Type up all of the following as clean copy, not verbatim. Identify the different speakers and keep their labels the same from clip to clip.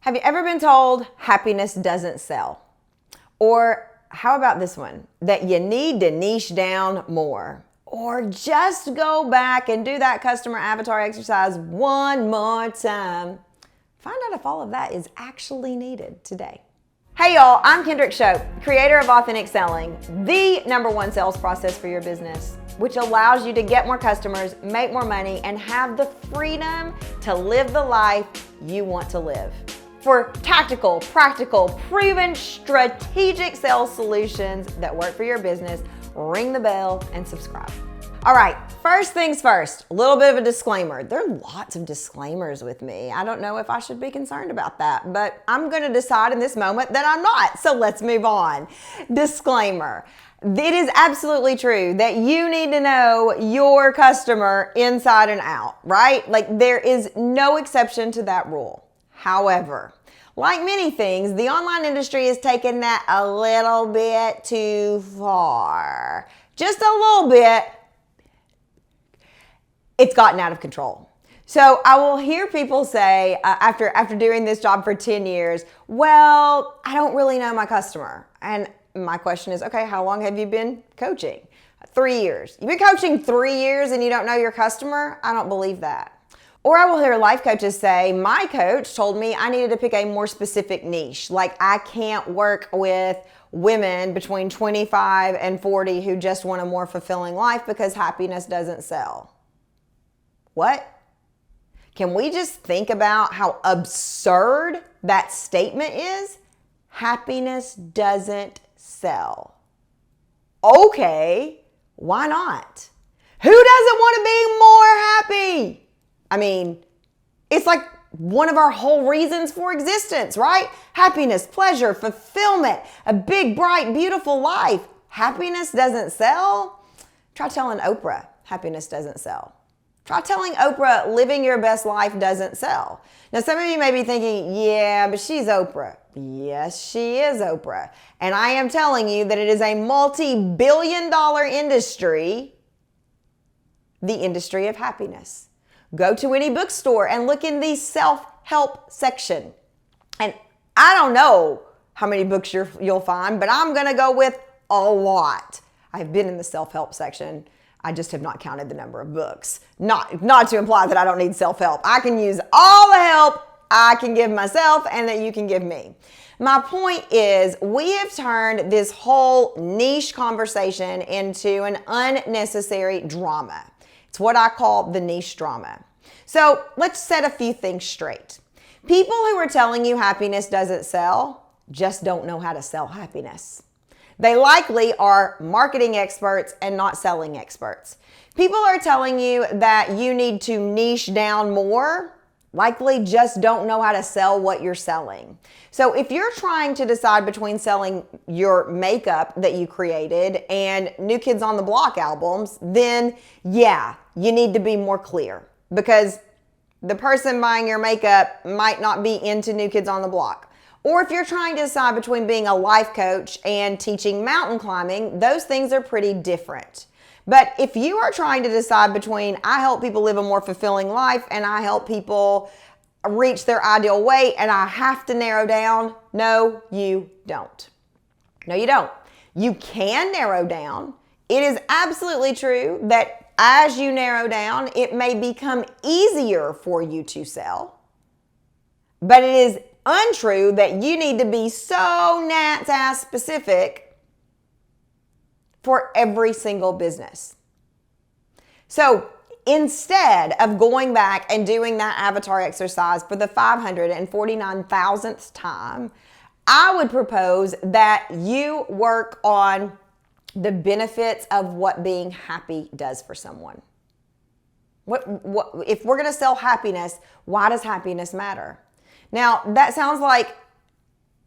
Speaker 1: Have you ever been told happiness doesn't sell? Or how about this one? That you need to niche down more. Or just go back and do that customer avatar exercise one more time. Find out if all of that is actually needed today. Hey y'all, I'm Kendrick Shope, creator of Authentic Selling, the #1 sales process for your business, which allows you to get more customers, make more money, and have the freedom to live the life you want to live. For tactical, practical, proven, strategic sales solutions that work for your business, ring the bell and subscribe. All right, first things first, a little bit of a disclaimer. There are lots of disclaimers with me. I don't know if I should be concerned about that, but I'm gonna decide in this moment that I'm not, so let's move on. Disclaimer. It is absolutely true that you need to know your customer inside and out, right? Like there is no exception to that rule. However, like many things, the online industry has taken that a little bit too far. Just a little bit. It's gotten out of control. So I will hear people say after doing this job for 10 years, well, I don't really know my customer. And my question is, okay, how long have you been coaching? 3 years. You've been coaching 3 years and you don't know your customer? I don't believe that. Or I will hear life coaches say, my coach told me I needed to pick a more specific niche. Like I can't work with women between 25 and 40 who just want a more fulfilling life because happiness doesn't sell. What? Can we just think about how absurd that statement is? Happiness doesn't sell. Okay, why not? Who doesn't want to be more happy? I mean, it's like one of our whole reasons for existence, right? Happiness, pleasure, fulfillment, a big, bright, beautiful life. Happiness doesn't sell? Try telling Oprah happiness doesn't sell. Try telling Oprah living your best life doesn't sell. Now, some of you may be thinking, yeah, but she's Oprah. Yes, she is Oprah. And I am telling you that it is a multi-billion-dollar industry, the industry of happiness. Go to any bookstore and look in the self-help section. And I don't know how many books you'll find, but I'm going to go with a lot. I've been in the self-help section. I just have not counted the number of books. Not to imply that I don't need self-help. I can use all the help I can give myself and that you can give me. My point is we have turned this whole niche conversation into an unnecessary drama. It's what I call the niche drama. So let's set a few things straight. People who are telling you happiness doesn't sell just don't know how to sell happiness. They likely are marketing experts and not selling experts. People are telling you that you need to niche down more, likely just don't know how to sell what you're selling. So if you're trying to decide between selling your makeup that you created and New Kids on the Block albums, then yeah, you need to be more clear because the person buying your makeup might not be into New Kids on the Block. Or if you're trying to decide between being a life coach and teaching mountain climbing, those things are pretty different. But if you are trying to decide between I help people live a more fulfilling life and I help people reach their ideal weight and I have to narrow down, no, you don't. No, you don't. You can narrow down. It is absolutely true that as you narrow down, it may become easier for you to sell. But it is untrue that you need to be so gnat's ass specific for every single business. So instead of going back and doing that avatar exercise for the 549,000th time, I would propose that you work on the benefits of what being happy does for someone. What if we're going to sell happiness, why does happiness matter? Now, that sounds like,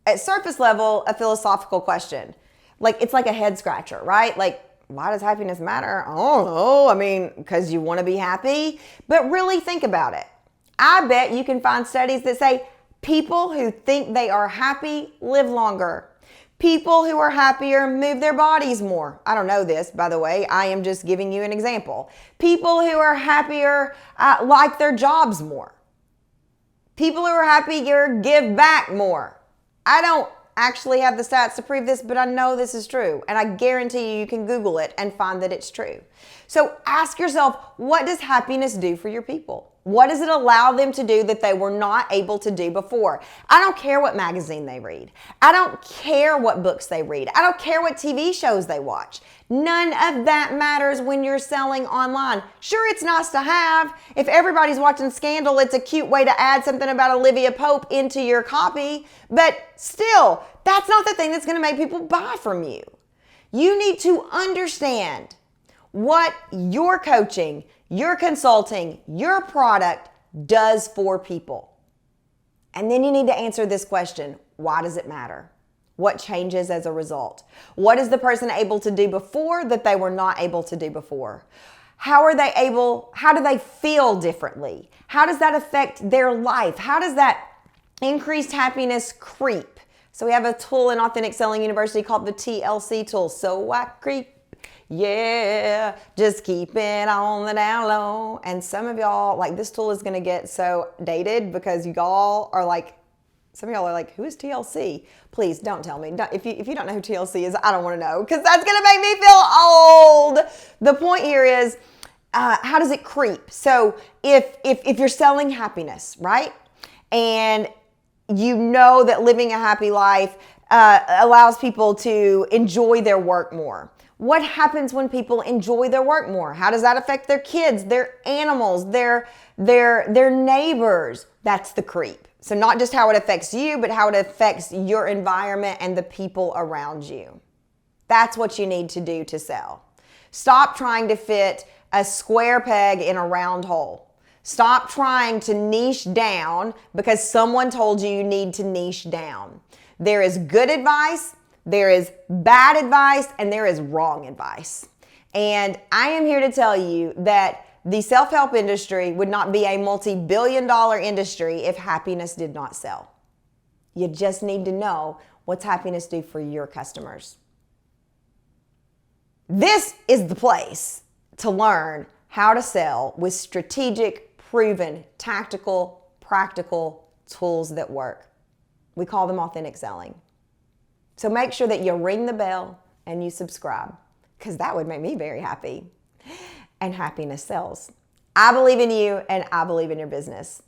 Speaker 1: at surface level, a philosophical question. Like, it's like a head scratcher, right? Like, why does happiness matter? I don't know. I mean, because you want to be happy. But really think about it. I bet you can find studies that say people who think they are happy live longer. People who are happier move their bodies more. I don't know this, by the way. I am just giving you an example. People who are happier like their jobs more. People who are happier give back more. I don't actually have the stats to prove this, but I know this is true. And I guarantee you can Google it and find that it's true. So ask yourself, what does happiness do for your people? What does it allow them to do that they were not able to do before? I don't care what magazine they read. I don't care what books they read. I don't care what TV shows they watch. None of that matters when you're selling online. Sure, it's nice to have. If everybody's watching Scandal, it's a cute way to add something about Olivia Pope into your copy. But still, that's not the thing that's going to make people buy from you. You need to understand what your coaching, your consulting, your product does for people. And then you need to answer this question: why does it matter? What changes as a result? What is the person able to do before that they were not able to do before? How do they feel differently? How does that affect their life? How does that increased happiness creep? So we have a tool in Authentic Selling University called the TLC tool. So I creep. Yeah, just keep it on the down low. And some of y'all, like, this tool is going to get so dated because y'all are like, some of y'all are like, who is TLC? Please don't tell me. If you don't know who TLC is, I don't want to know, because that's going to make me feel old. The point here is, how does it creep? So if you're selling happiness, right? And you know that living a happy life allows people to enjoy their work more. What happens when people enjoy their work more? How does that affect their kids, their animals, their neighbors? That's the creep. So not just how it affects you, but how it affects your environment and the people around you. That's what you need to do to sell. Stop trying to fit a square peg in a round hole. Stop trying to niche down because someone told you you need to niche down. There is good advice, there is bad advice, and there is wrong advice. And I am here to tell you that the self-help industry would not be a multi-billion-dollar industry if happiness did not sell. You just need to know what's happiness do for your customers. This is the place to learn how to sell with strategic, proven, tactical, practical tools that work. We call them authentic selling. So make sure that you ring the bell and you subscribe, because that would make me very happy. And happiness sells. I believe in you and I believe in your business.